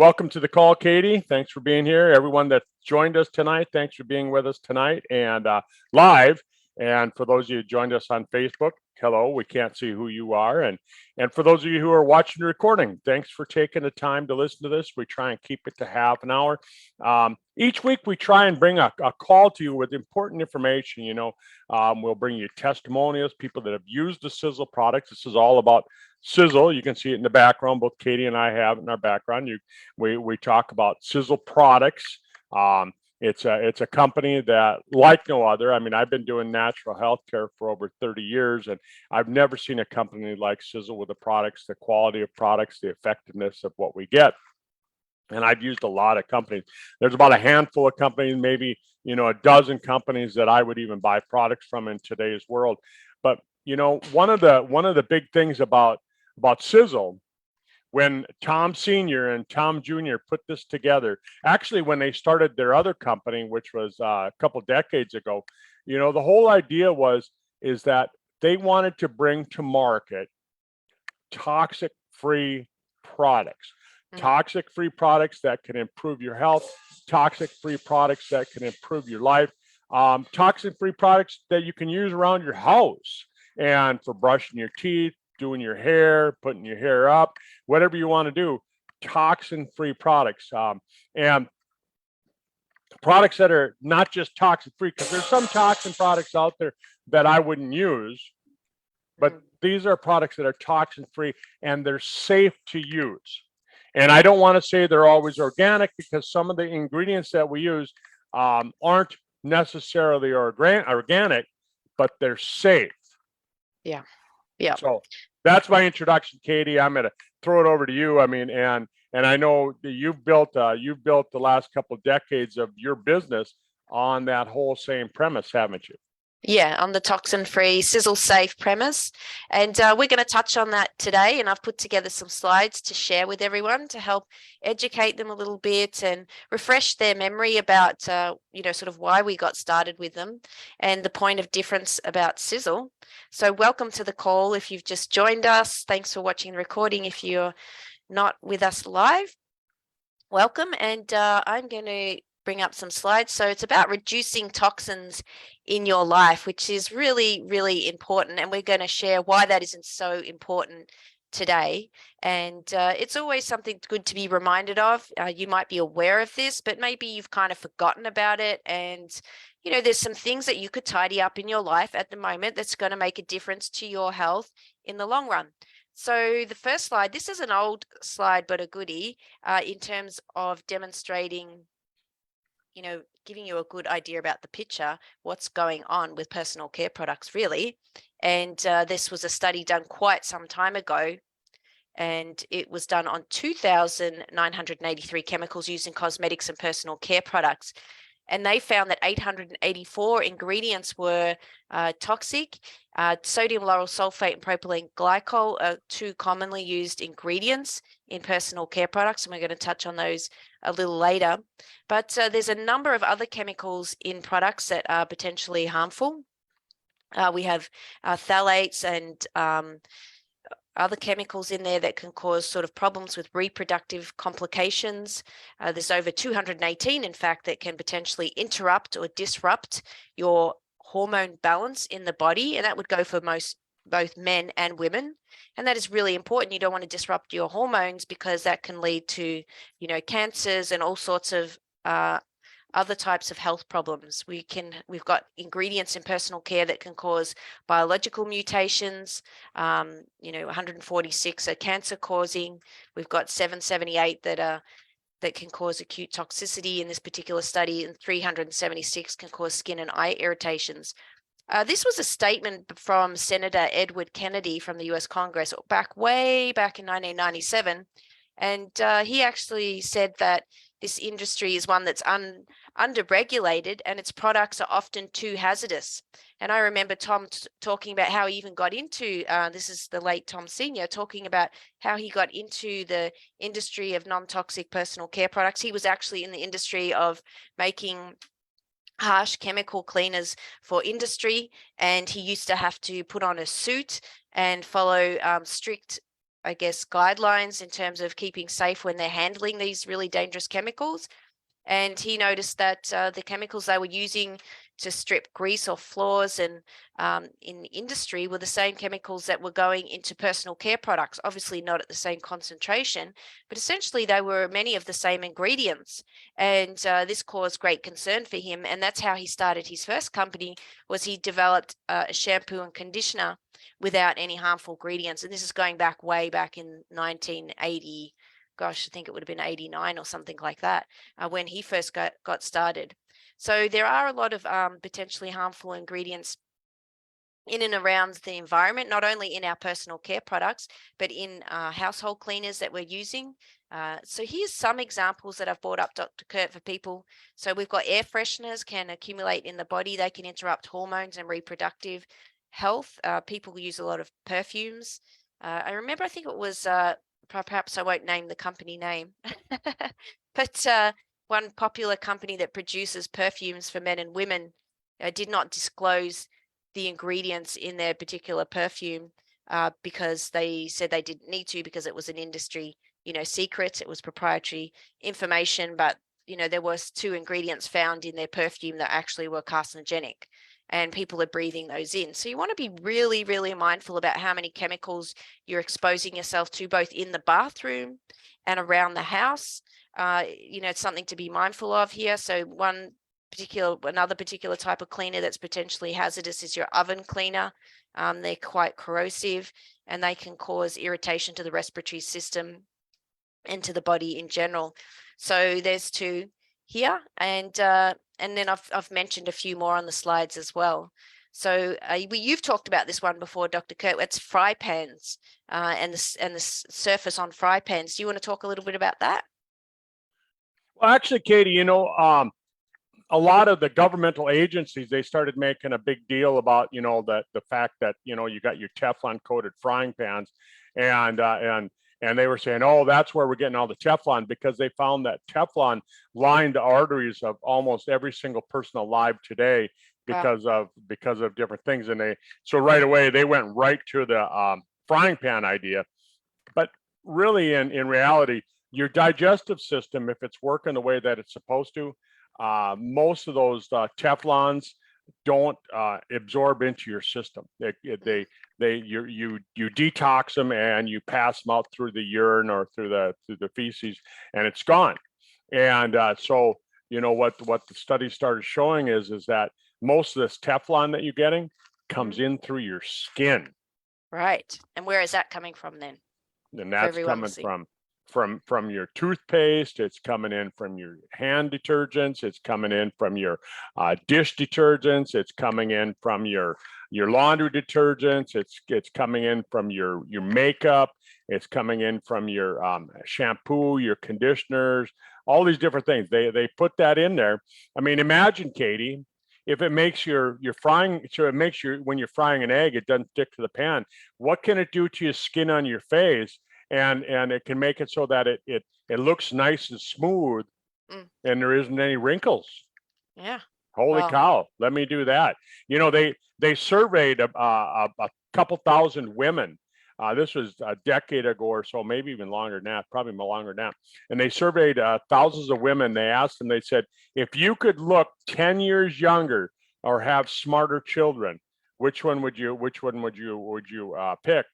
Welcome to the call, Katie. Thanks for being here. Everyone that joined us tonight, thanks for being with us tonight and live. And for those of you who joined us on Facebook, hello. We can't see who you are. And for those of you who are watching the recording, thanks for taking the time to listen to this. We try and keep it to half an hour. Each week, we try and bring a call to you with important information. We'll bring you testimonials, people that have used the Sizzle products. This is all about Sizzle. You can see it in the background. Both Katie and I have it in our background. We talk about Sizzle products. It's a company that, like no other. I mean, I've been doing natural healthcare for over 30 years, and I've never seen a company like Sizzle with the products, the quality of products, the effectiveness of what we get. And I've used a lot of companies. There's about a handful of companies, maybe a dozen companies that I would even buy products from in today's world. But one of the big things about Sizzle, when Tom Sr. and Tom Jr. put this together, actually when they started their other company, which was a couple decades ago, the whole idea is that they wanted to bring to market toxic-free products. Toxic-free products that can improve your health, toxic-free products that can improve your life, toxic-free products that you can use around your house and for brushing your teeth, doing your hair, putting your hair up, whatever you want to do, toxin-free products. And products that are not just toxin-free, because there's some toxin products out there that I wouldn't use, but these are products that are toxin-free and they're safe to use. And I don't want to say they're always organic, because some of the ingredients that we use aren't necessarily organic, but they're safe. Yeah. So that's my introduction, Katie. I'm going to throw it over to you. I mean, and I know that you've built the last couple of decades of your business on that whole same premise, haven't you? Yeah, on the toxin-free, sizzle-safe premise. And we're going to touch on that today. And I've put together some slides to share with everyone to help educate them a little bit and refresh their memory about, sort of why we got started with them and the point of difference about Sizzle. So welcome to the call. If you've just joined us, thanks for watching the recording. If you're not with us live, welcome. And I'm going to bring up some slides. So it's about reducing toxins in your life, which is really, really important. And we're going to share why that isn't so important today. And it's always something good to be reminded of. You might be aware of this, but maybe you've kind of forgotten about it. And, there's some things that you could tidy up in your life at the moment that's going to make a difference to your health in the long run. So the first slide, this is an old slide, but a goodie in terms of demonstrating, giving you a good idea about the picture, what's going on with personal care products, really. And this was a study done quite some time ago, and it was done on 2,983 chemicals used in cosmetics and personal care products. And they found that 884 ingredients were toxic. Sodium lauryl sulfate and propylene glycol are two commonly used ingredients in personal care products, and we're going to touch on those a little later. But there's a number of other chemicals in products that are potentially harmful. We have phthalates and other chemicals in there that can cause sort of problems with reproductive complications. There's over 218, in fact, that can potentially interrupt or disrupt your hormone balance in the body, and that would go for both men and women. And that is really important. You don't want to disrupt your hormones, because that can lead to, cancers and all sorts of other types of health problems. We've got ingredients in personal care that can cause biological mutations. 146 are cancer causing. We've got 778 that can cause acute toxicity in this particular study, and 376 can cause skin and eye irritations. This was a statement from Senator Edward Kennedy from the US Congress way back in 1997. And he actually said that this industry is one that's under-regulated, and its products are often too hazardous. And I remember Tom talking about how he even got into, this is the late Tom Sr., talking about how he got into the industry of non-toxic personal care products. He was actually in the industry of making harsh chemical cleaners for industry, and he used to have to put on a suit and follow strict I guess, guidelines in terms of keeping safe when they're handling these really dangerous chemicals. And he noticed that the chemicals they were using to strip grease off floors and in industry were the same chemicals that were going into personal care products, obviously not at the same concentration, but essentially they were many of the same ingredients. And this caused great concern for him. And that's how he started his first company, was he developed a shampoo and conditioner without any harmful ingredients. And this is going back way back in 1980. Gosh, I think it would have been 89 or something like that when he first got started. So there are a lot of potentially harmful ingredients in and around the environment, not only in our personal care products, but in household cleaners that we're using. So here's some examples that I've brought up, Dr. Kurt, for people. So we've got air fresheners can accumulate in the body. They can interrupt hormones and reproductive health. People use a lot of perfumes. I remember, I think it was perhaps I won't name the company name, but one popular company that produces perfumes for men and women did not disclose the ingredients in their particular perfume because they said they didn't need to, because it was an industry, secret. It was proprietary information, but there was 2 ingredients found in their perfume that actually were carcinogenic, and people are breathing those in. So you want to be really, really mindful about how many chemicals you're exposing yourself to, both in the bathroom and around the house. It's something to be mindful of here. So another particular type of cleaner that's potentially hazardous is your oven cleaner. They're quite corrosive, and they can cause irritation to the respiratory system and to the body in general. So there's 2 here, and then I've mentioned a few more on the slides as well. So you've talked about this one before, Dr. Kurt. It's fry pans and the surface on fry pans. Do you want to talk a little bit about that? Well, actually, Katie, a lot of the governmental agencies, they started making a big deal about, the fact that, you got your Teflon coated frying pans, and they were saying, oh, that's where we're getting all the Teflon, because they found that Teflon lined the arteries of almost every single person alive today because of different things. And so right away, they went right to the frying pan idea. But really, in reality, your digestive system, if it's working the way that it's supposed to, most of those Teflons don't absorb into your system. You detox them and you pass them out through the urine or through the feces, and it's gone. And so what the study started showing is that most of this Teflon that you're getting comes in through your skin. Right. And where is that coming from then? And that's coming from your toothpaste. It's coming in from your hand detergents. It's coming in from your dish detergents. It's coming in from your laundry detergents. It's coming in from your makeup. It's coming in from your shampoo, your conditioners, all these different things. They put that in there. I mean, imagine, Katie, if it makes your frying, so it makes when you're frying an egg, it doesn't stick to the pan. What can it do to your skin on your face? And it can make it so that it looks nice and smooth, and there isn't any wrinkles. Yeah. Holy cow! Let me do that. They surveyed a couple thousand women. This was a decade ago or so, maybe even longer than that, probably longer than that. And they surveyed thousands of women. They asked them. They said, if you could look 10 years younger or have smarter children, which one would you pick?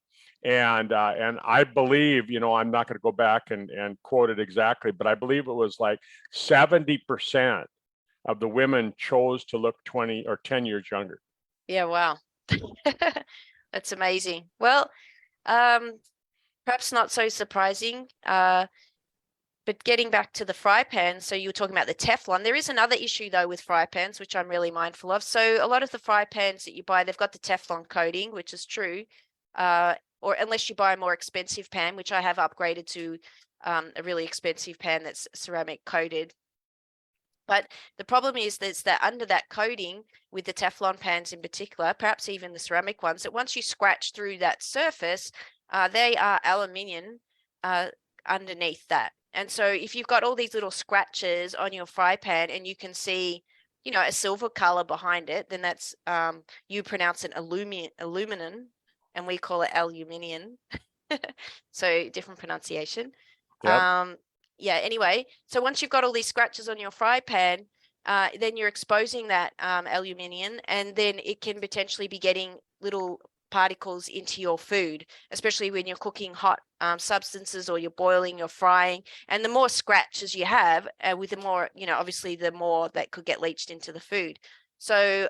And I believe, I'm not going to go back and quote it exactly, but I believe it was like 70% of the women chose to look 20 or 10 years younger. Yeah, wow. That's amazing. Well, perhaps not so surprising, but getting back to the fry pan, so you were talking about the Teflon. There is another issue, though, with fry pans, which I'm really mindful of. So a lot of the fry pans that you buy, they've got the Teflon coating, which is true. Or unless you buy a more expensive pan, which I have upgraded to a really expensive pan that's ceramic coated. But the problem is that under that coating, with the Teflon pans in particular, perhaps even the ceramic ones, that once you scratch through that surface, they are aluminium underneath that. And so if you've got all these little scratches on your fry pan and you can see, a silver color behind it, then that's, you pronounce it aluminum, and we call it aluminium. So different pronunciation. Yep. Yeah, anyway, so once you've got all these scratches on your fry pan, then you're exposing that aluminium, and then it can potentially be getting little particles into your food, especially when you're cooking hot substances, or you're boiling, you're frying. And the more scratches you have, with the more, obviously the more that could get leached into the food. So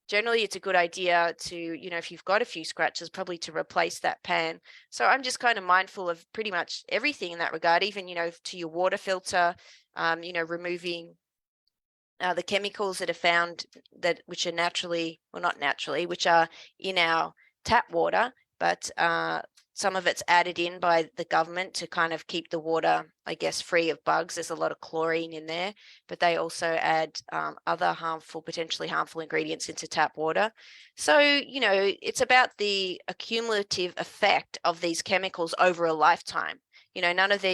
generally it's a good idea to, if you've got a few scratches, probably to replace that pan. So I'm just kind of mindful of pretty much everything in that regard, even, to your water filter, removing the chemicals that are found which are naturally, well, not naturally, which are in our tap water, but some of it's added in by the government to kind of keep the water, I guess, free of bugs. There's a lot of chlorine in there, but they also add other potentially harmful ingredients into tap water. So, it's about the accumulative effect of these chemicals over a lifetime. None of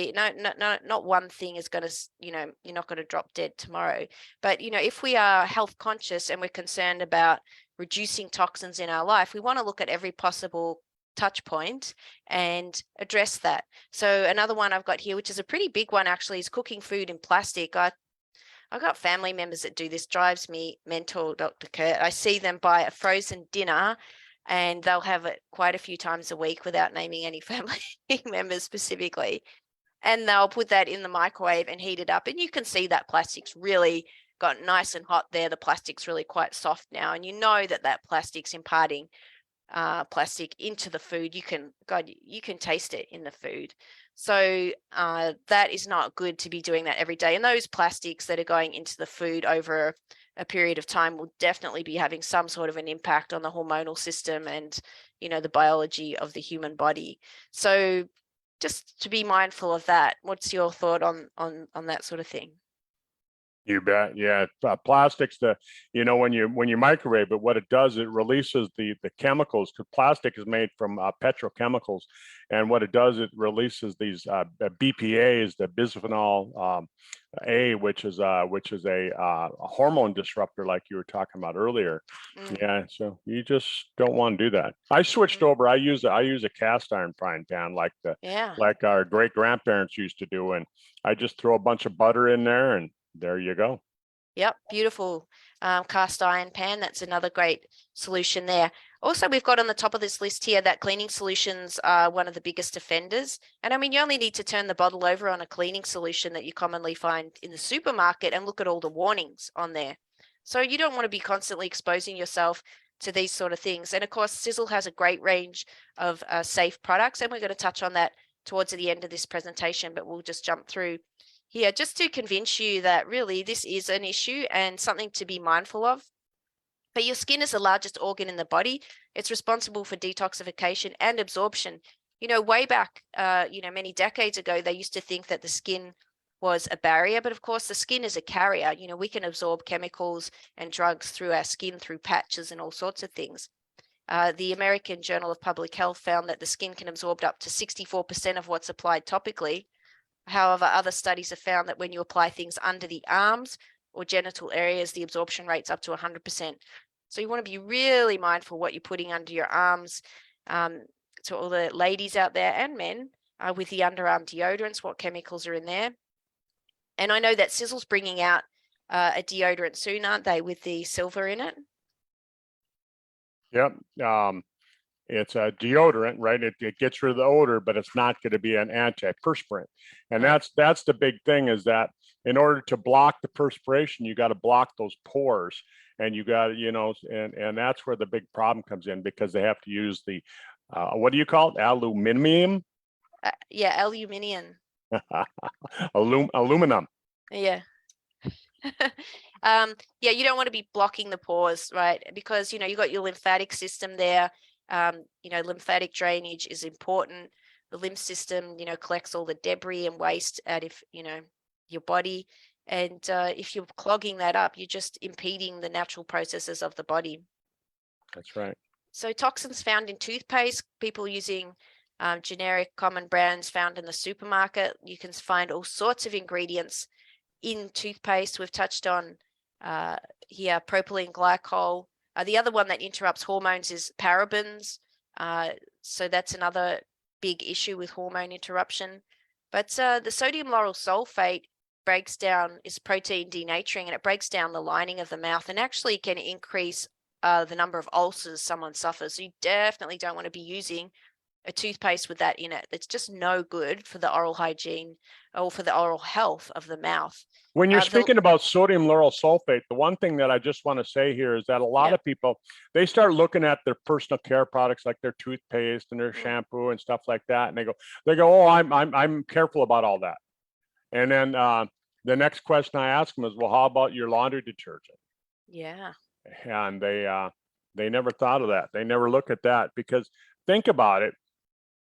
not one thing is going to, you're not going to drop dead tomorrow. But, if we are health conscious and we're concerned about reducing toxins in our life, we want to look at every possible touch point and address that. So another one I've got here, which is a pretty big one actually, is cooking food in plastic. I've got family members that do this. Drives me mental, Dr. Kurt. I see them buy a frozen dinner and they'll have it quite a few times a week without naming any family members specifically. And they'll put that in the microwave and heat it up. And you can see that plastic's really got nice and hot there. The plastic's really quite soft now. And you know that plastic's imparting plastic into the food. You can taste it in the food. So that is not good to be doing that every day. And those plastics that are going into the food over a period of time will definitely be having some sort of an impact on the hormonal system and, the biology of the human body. So just to be mindful of that. What's your thought on that sort of thing? You bet. Yeah. Plastics, when you microwave it, what it does, it releases the chemicals, because plastic is made from petrochemicals. And what it does, it releases these BPAs, the bisphenol A, which is a hormone disruptor, like you were talking about earlier. Yeah. So you just don't want to do that. I switched over. I use a cast iron frying pan like our great grandparents used to do. And I just throw a bunch of butter in there, and there you go. Yep, beautiful cast iron pan. That's another great solution there. Also, we've got on the top of this list here that cleaning solutions are one of the biggest offenders. And I mean, you only need to turn the bottle over on a cleaning solution that you commonly find in the supermarket and look at all the warnings on there. So you don't want to be constantly exposing yourself to these sort of things. And of course, Sizzle has a great range of safe products, and we're going to touch on that towards the end of this presentation, but we'll just jump through here just to convince you that really this is an issue and something to be mindful of. But your skin is the largest organ in the body. It's responsible for detoxification and absorption. Way back, many decades ago, they used to think that the skin was a barrier, but of course the skin is a carrier. We can absorb chemicals and drugs through our skin, through patches and all sorts of things. The American Journal of Public Health found that the skin can absorb up to 64% of what's applied topically. However, other studies have found that when you apply things under the arms or genital areas, the absorption rate's up to 100%. So you want to be really mindful what you're putting under your arms. To all the ladies out there and men with the underarm deodorants, what chemicals are in there. And I know that Sizzle's bringing out a deodorant soon, aren't they, with the silver in it? Yep. It's a deodorant, right? It gets rid of the odor, but it's not going to be an antiperspirant. And that's the big thing, is that in order to block the perspiration, you got to block those pores, and you got to, and that's where the big problem comes in, because they have to use the, what do you call it? Aluminum? Yeah, aluminium. Aluminum. Yeah. Yeah, you don't want to be blocking the pores, right? Because, you got your lymphatic system there. Lymphatic drainage is important. The lymph system, collects all the debris and waste out of, your body. And if you're clogging that up, you're just impeding the natural processes of the body. That's right. So toxins found in toothpaste, people using generic common brands found in the supermarket. You can find all sorts of ingredients in toothpaste. We've touched on here propylene glycol. The other one that interrupts hormones is parabens. So that's another big issue with hormone interruption. But the sodium lauryl sulfate breaks down, is protein denaturing, and it breaks down the lining of the mouth and actually can increase the number of ulcers someone suffers. So you definitely don't want to be using a toothpaste with that in it. It's just no good for the oral hygiene or for the oral health of the mouth. When you're speaking about sodium lauryl sulfate, the one thing that I just want to say here is that a lot of people, they start looking at their personal care products like their toothpaste and their shampoo and stuff like that, and they go, oh, I'm careful about all that. And then the next question I ask them is, well, how about your laundry detergent? Yeah. And they never thought of that. They never look at that, because think about it.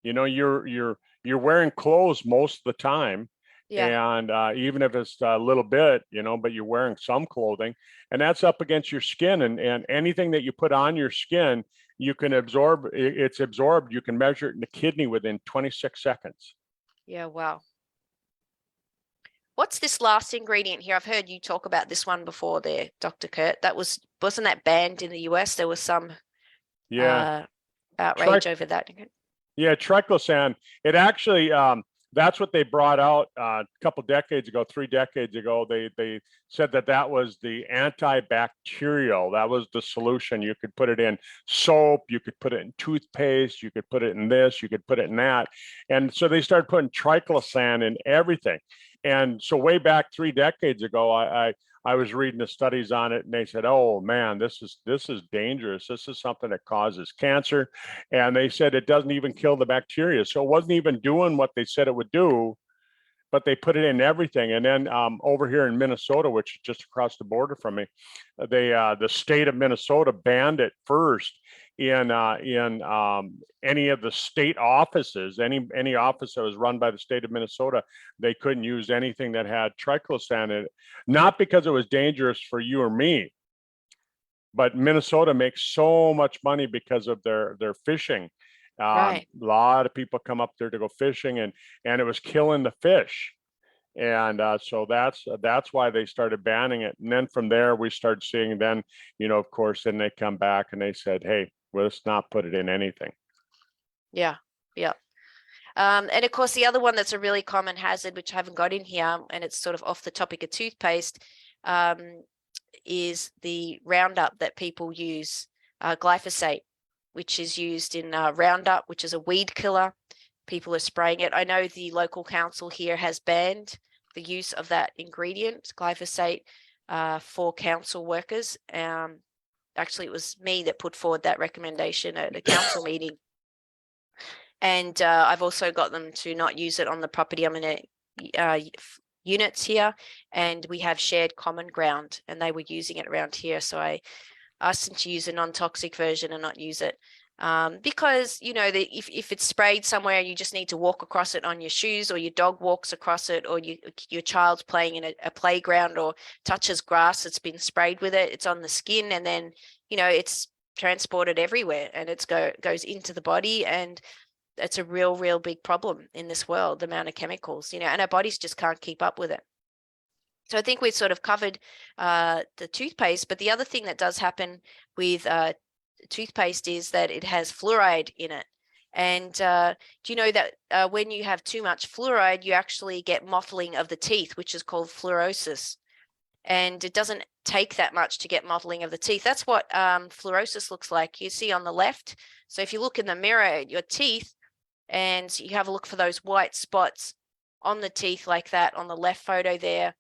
You know, you're wearing clothes most of the time. Yeah. And even if it's a little bit, you know, but you're wearing some clothing, and that's up against your skin, and anything that you put on your skin, you can absorb, it's absorbed. You can measure it in the kidney within 26 seconds. Yeah. Wow. What's this last ingredient here? I've heard you talk about this one before there, Dr. Kurt. Wasn't that banned in the US? There was some outrage over that. Yeah, triclosan. It actually, that's what they brought out a couple decades ago, 3 decades ago. They said that was the antibacterial. That was the solution. You could put it in soap, you could put it in toothpaste, you could put it in this, you could put it in that. And so they started putting triclosan in everything. And so way back 3 decades ago, I was reading the studies on it, and they said, oh man, this is dangerous. This is something that causes cancer. And they said it doesn't even kill the bacteria. So it wasn't even doing what they said it would do, but they put it in everything. And then over here in Minnesota, which is just across the border from me, the state of Minnesota banned it first in any of the state offices, any office that was run by the state of Minnesota. They couldn't use anything that had triclosan in it, not because it was dangerous for you or me, but Minnesota makes so much money because of their fishing. Right. A lot of people come up there to go fishing, and it was killing the fish. And so that's why they started banning it. And then from there, we started seeing, then, you know, of course, then they come back and they said, hey, let's not put it in anything. Yeah. Yeah. And of course, the other one that's a really common hazard, which I haven't got in here, and it's sort of off the topic of toothpaste, is the Roundup that people use, glyphosate, which is used in Roundup, which is a weed killer. People are spraying it. I know the local council here has banned the use of that ingredient, glyphosate, for council workers. Actually, it was me that put forward that recommendation at a council meeting. And I've also got them to not use it on the property I'm in units here, and we have shared common ground, and they were using it around here. So I asked them to use a non-toxic version and not use it. Because, you know, if it's sprayed somewhere, you just need to walk across it on your shoes, or your dog walks across it, or your child's playing in a playground or touches grass that's been sprayed with it, it's on the skin, and then, you know, it's transported everywhere, and it goes into the body, and it's a real big problem in this world, the amount of chemicals, you know, and our bodies just can't keep up with it. So I think we've sort of covered the toothpaste, but the other thing that does happen with toothpaste is that it has fluoride in it. And do you know that when you have too much fluoride, you actually get mottling of the teeth, which is called fluorosis. And it doesn't take that much to get mottling of the teeth. That's what fluorosis looks like. You see on the left. So if you look in the mirror at your teeth and you have a look for those white spots on the teeth like that on the left photo there,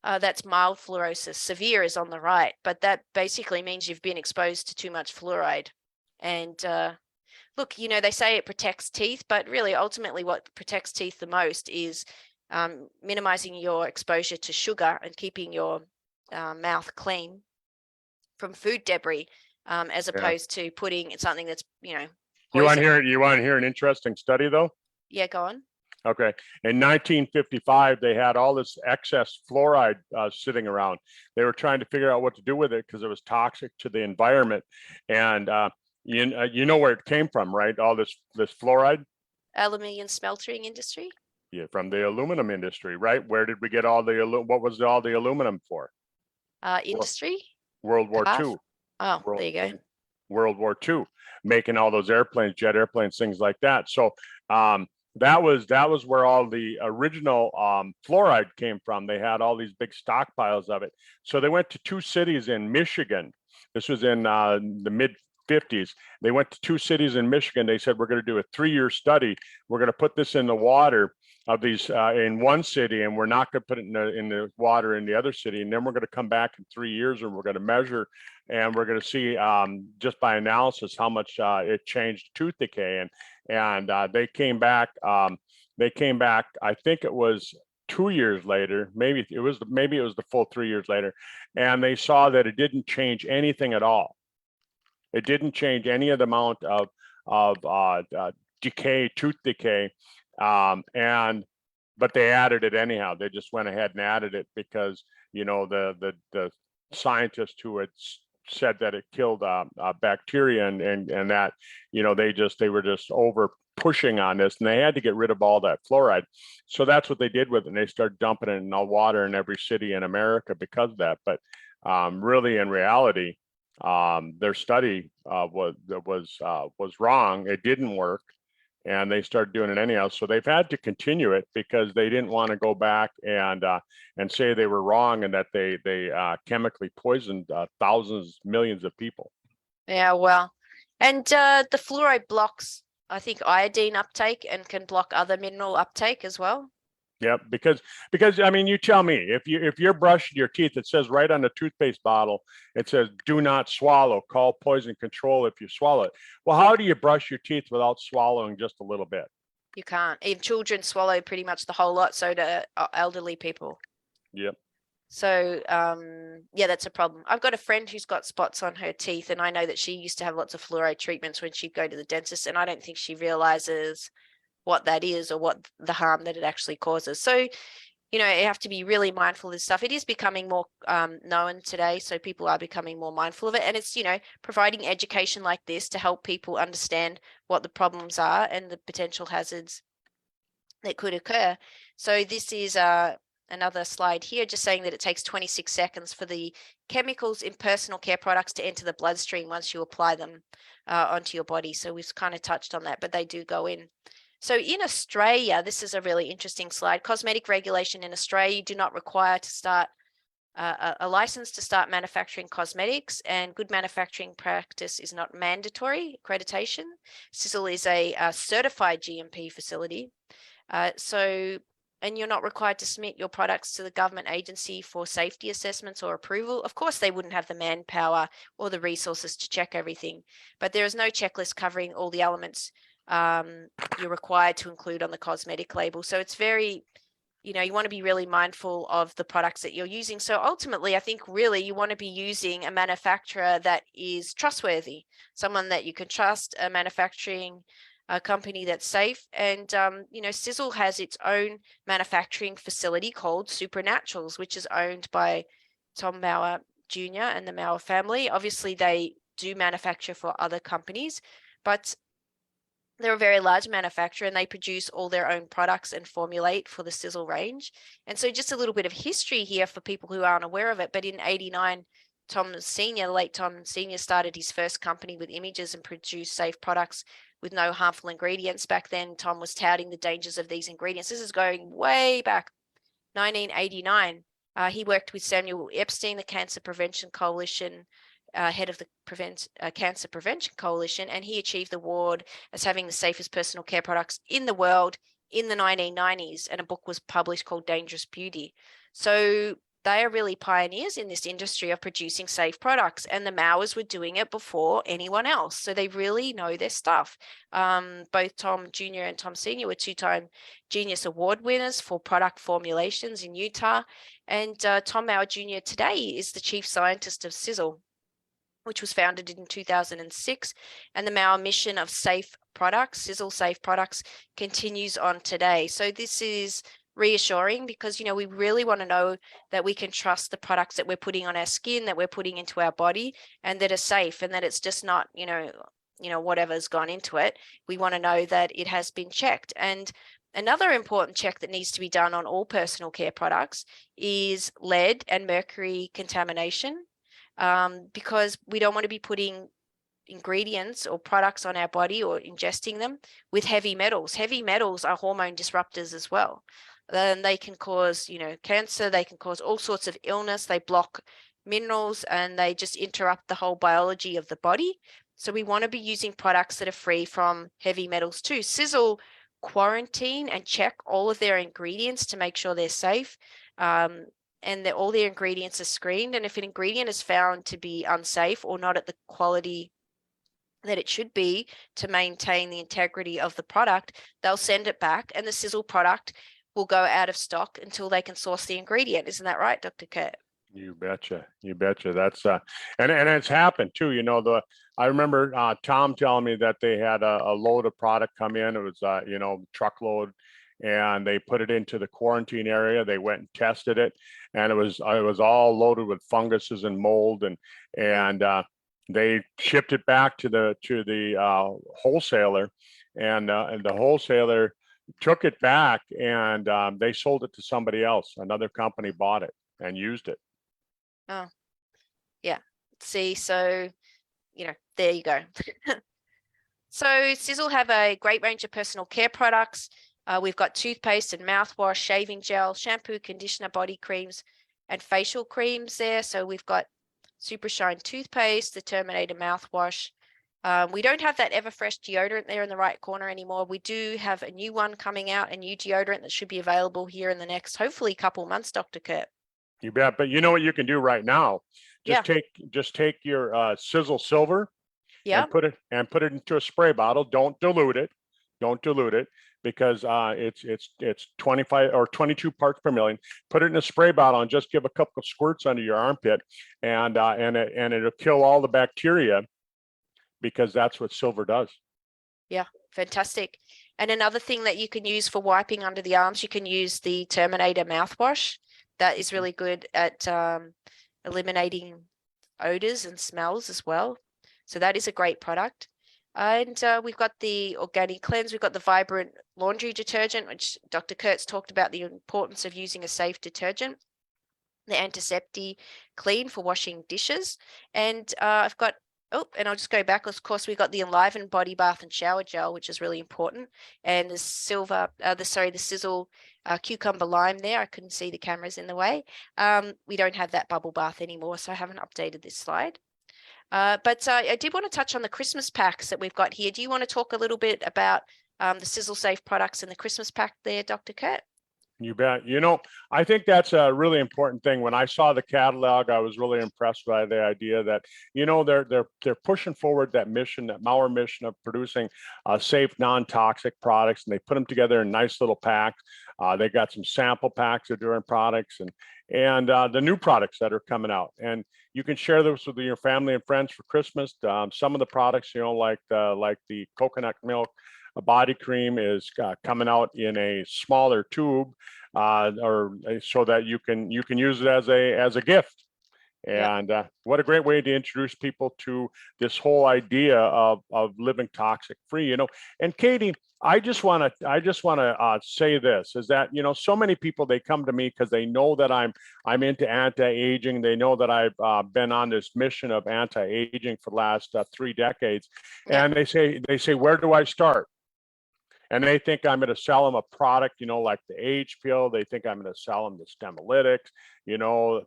that's mild fluorosis. Severe is on the right, but that basically means you've been exposed to too much fluoride. And look, you know, they say it protects teeth, but really ultimately what protects teeth the most is minimizing your exposure to sugar and keeping your mouth clean from food debris, as opposed to putting in something that's, you know, poison. You want to hear an interesting study though? Yeah, go on. Okay. In 1955, they had all this excess fluoride sitting around. They were trying to figure out what to do with it because it was toxic to the environment. And you know where it came from, right? All this fluoride? Aluminium smelting industry? Yeah, from the aluminum industry, right? Where did we get all what was all the aluminum for? Industry? World War II. Oh, there you go. World War II, making all those airplanes, jet airplanes, things like that. So that was where all the original fluoride came from. They had all these big stockpiles of it. So they went to 2 cities in Michigan. This was in the mid 50s. They went to 2 cities in Michigan. They said, we're going to do a 3-year study. We're going to put this in the water of these in one city, and we're not going to put it in the water in the other city. And then we're going to come back in 3 years, and we're going to measure, and we're going to see just by analysis how much it changed tooth decay. And they came back. I think it was 2 years later, maybe it was the full 3 years later, and they saw that it didn't change anything at all. It didn't change any of the amount of decay, tooth decay, but they added it anyhow. They just went ahead and added it because, you know, the scientists who had said that it killed bacteria and that, you know, they were just over pushing on this, and they had to get rid of all that fluoride. So that's what they did with it. And they started dumping it in all water in every city in America because of that. But really, in reality, their study was wrong. It didn't work, and they started doing it anyhow. So they've had to continue it because they didn't want to go back and say they were wrong and that they chemically poisoned thousands, millions of people. Yeah, well, and the fluoride blocks, I think, iodine uptake and can block other mineral uptake as well. Yeah, because I mean, you tell me, if you're brushing your teeth, it says right on the toothpaste bottle, it says do not swallow, call poison control if you swallow it. Well, how do you brush your teeth without swallowing just a little bit? You can't. Even children swallow pretty much the whole lot, so do elderly people. Yep. So yeah, that's a problem. I've got a friend who's got spots on her teeth, and I know that she used to have lots of fluoride treatments when she'd go to the dentist, and I don't think she realizes what that is or what the harm that it actually causes. So, you know, you have to be really mindful of this stuff. It is becoming more known today, so people are becoming more mindful of it. And it's, you know, providing education like this to help people understand what the problems are and the potential hazards that could occur. So this is another slide here, just saying that it takes 26 seconds for the chemicals in personal care products to enter the bloodstream once you apply them onto your body. So we've kind of touched on that, but they do go in. So in Australia, this is a really interesting slide. Cosmetic regulation in Australia, you do not require to start a license to start manufacturing cosmetics, and good manufacturing practice is not mandatory accreditation. Sizzle is a certified GMP facility. And you're not required to submit your products to the government agency for safety assessments or approval. Of course, they wouldn't have the manpower or the resources to check everything, but there is no checklist covering all the elements you're required to include on the cosmetic label. So it's very, you know, you want to be really mindful of the products that you're using. So ultimately, I think really you want to be using a manufacturer that is trustworthy, someone that you can trust, a manufacturing company that's safe. And, you know, Sizzle has its own manufacturing facility called Supernaturals, which is owned by Tom Mauer Jr. and the Mauer family. Obviously, they do manufacture for other companies, but they're a very large manufacturer and they produce all their own products and formulate for the Sizzle range. And so just a little bit of history here for people who aren't aware of it, but in 89, late Tom Sr. started his first company with images and produced safe products with no harmful ingredients. Back then, Tom was touting the dangers of these ingredients. This is going way back, 1989. He worked with Samuel Epstein, the Cancer Prevention Coalition, head of the Cancer Prevention Coalition, and he achieved the award as having the safest personal care products in the world in the 1990s, and a book was published called Dangerous Beauty. So they are really pioneers in this industry of producing safe products, and the Mauers were doing it before anyone else. So they really know their stuff. Both Tom Jr. and Tom Sr. were 2-time Genius Award winners for product formulations in Utah. And Tom Mauer Jr. today is the chief scientist of Sizzle, which was founded in 2006. And the Mauer mission of safe products, Sizzle Safe Products, continues on today. So this is reassuring because, you know, we really want to know that we can trust the products that we're putting on our skin, that we're putting into our body, and that are safe, and that it's just not, you know, whatever's gone into it. We want to know that it has been checked. And another important check that needs to be done on all personal care products is lead and mercury contamination, because we don't want to be putting ingredients or products on our body or ingesting them with heavy metals. Heavy metals are hormone disruptors as well. Then they can cause, cancer. They can cause all sorts of illness. They block minerals and they just interrupt the whole biology of the body. So we want to be using products that are free from heavy metals too. Sizzle quarantine and check all of their ingredients to make sure they're safe. And that all their ingredients are screened. And if an ingredient is found to be unsafe or not at the quality that it should be to maintain the integrity of the product, they'll send it back and the Sizzle product will go out of stock until they can source the ingredient. Isn't that right, Dr. Kurt? You betcha. You betcha. That's and it's happened too. I remember Tom telling me that they had a load of product come in. It was truckload, and they put it into the quarantine area. They went and tested it, and it was all loaded with funguses and mold, and they shipped it back to the wholesaler, and the wholesaler took it back, and they sold it to somebody else. Another company bought it and used it. Oh, yeah. See, so, there you go. So Sizzle have a great range of personal care products. We've got toothpaste and mouthwash, shaving gel, shampoo, conditioner, body creams, and facial creams there. So we've got Super Shine toothpaste, the Terminator mouthwash. We don't have that Everfresh deodorant there in the right corner anymore. We do have a new one coming out, a new deodorant that should be available here in the next, hopefully, couple months, Dr. Kurt. You bet. But you know what you can do right now? Just take your Sizzle Silver and put it into a spray bottle. Don't dilute it. Because it's 25 or 22 parts per million. Put it in a spray bottle and just give a couple of squirts under your armpit, and it'll kill all the bacteria, because that's what silver does. Yeah, fantastic. And another thing that you can use for wiping under the arms, you can use the Terminator mouthwash. That is really good at eliminating odors and smells as well. So that is a great product. And we've got the Organic Cleanse. We've got the Vibrant Laundry Detergent, which Dr. Kurtz talked about the importance of using a safe detergent. The Antiseptic Clean for washing dishes. And I've got, and I'll just go back. Of course, we've got the Enliven Body Bath and Shower Gel, which is really important. And the Sizzle Cucumber Lime there. I couldn't see the cameras in the way. We don't have that bubble bath anymore, so I haven't updated this slide. But I did want to touch on the Christmas packs that we've got here. Do you want to talk a little bit about the Sizzle Safe products in the Christmas pack there, Dr. Kurt? You bet. I think that's a really important thing. When I saw the catalog, I was really impressed by the idea that, they're pushing forward that mission, that Mauer mission of producing safe, non-toxic products, and they put them together in nice little packs. They got some sample packs of different products and the new products that are coming out. And you can share those with your family and friends for Christmas. Some of the products, like the coconut milk body cream is coming out in a smaller tube, or so that you can use it as a gift. And what a great way to introduce people to this whole idea of living toxic free. And Katie, I just want to say this is that, so many people, they come to me because they know that I'm into anti-aging. They know that I've been on this mission of anti-aging for the last 3 decades. And they say, where do I start? And they think I'm going to sell them a product, like the age pill. They think I'm going to sell them the Stemolytics,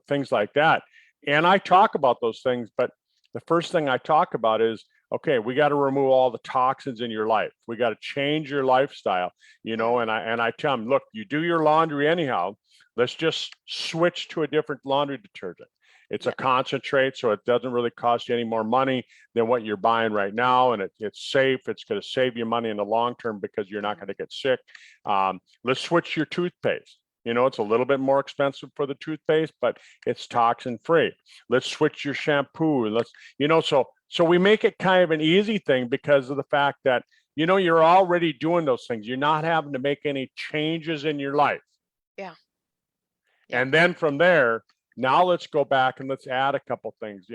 things like that. And I talk about those things, but the first thing I talk about is, okay, we got to remove all the toxins in your life. We got to change your lifestyle, and I tell them, look, you do your laundry anyhow. Let's just switch to a different laundry detergent. It's a concentrate, so it doesn't really cost you any more money than what you're buying right now, and it's safe. It's going to save you money in the long term because you're not going to get sick. Let's switch your toothpaste. It's a little bit more expensive for the toothpaste, but it's toxin free. Let's switch your shampoo. So we make it kind of an easy thing because of the fact that, you're already doing those things. You're not having to make any changes in your life. Yeah. And then from there, now let's go back and let's add a couple things,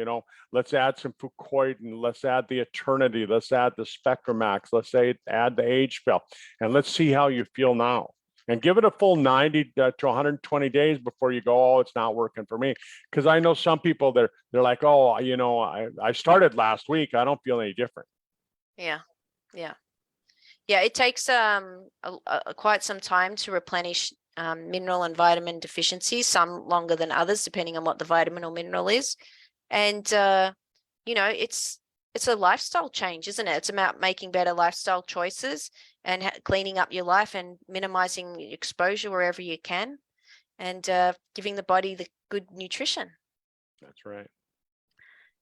let's add some Fucoidan, let's add the Eternity, let's add the Spectromax, let's add the Age Pill, and let's see how you feel now. And give it a full 90 to 120 days before you go, oh, it's not working for me. Because I know some people, they're like, oh, you know, I started last week. I don't feel any different. Yeah. Yeah. Yeah. It takes quite some time to replenish mineral and vitamin deficiencies, some longer than others, depending on what the vitamin or mineral is. And, you know, it's a lifestyle change, isn't it? It's about making better lifestyle choices and cleaning up your life and minimizing exposure wherever you can, and giving the body the good nutrition. That's right.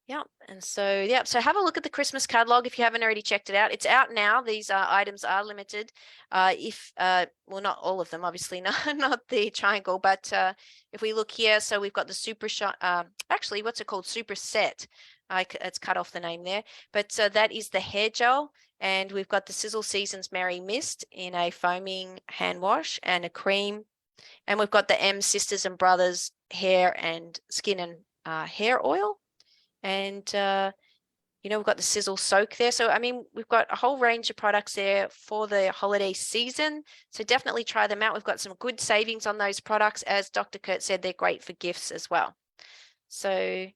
Yeah. And so, yeah. So have a look at the Christmas catalog if you haven't already checked it out. It's out now. These items are limited. Well, not all of them, obviously, not the triangle, but if we look here, so we've got the super shot. Actually, what's it called? Super set. It's cut off the name there, but that is the hair gel, and we've got the Sizzle Seasons Merry Mist in a foaming hand wash and a cream, and we've got the M Sisters and Brothers hair and skin and hair oil. And, you know, we've got the Sizzle Soak there. So, I mean, we've got a whole range of products there for the holiday season. So definitely try them out. We've got some good savings on those products. As Dr. Kurt said, they're great for gifts as well. So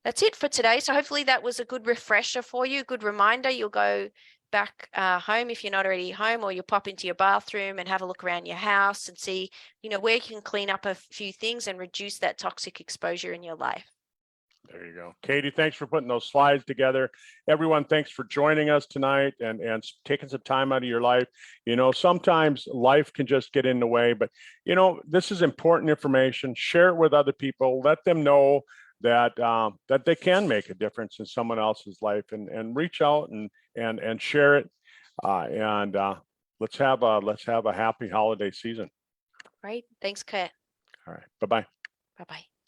that's it for today. So hopefully that was a good refresher for you, good reminder. You'll go back home if you're not already home, or you'll pop into your bathroom and have a look around your house and see, you know, where you can clean up a few things and reduce that toxic exposure in your life. There you go. Katie, thanks for putting those slides together. Everyone, thanks for joining us tonight and taking some time out of your life. You know, sometimes life can just get in the way, but, you know, this is important information. Share it with other people. Let them know that that they can make a difference in someone else's life, and reach out and share it. Let's have a happy holiday season. Great. Thanks, Kurt. All right. Bye-bye. Bye-bye.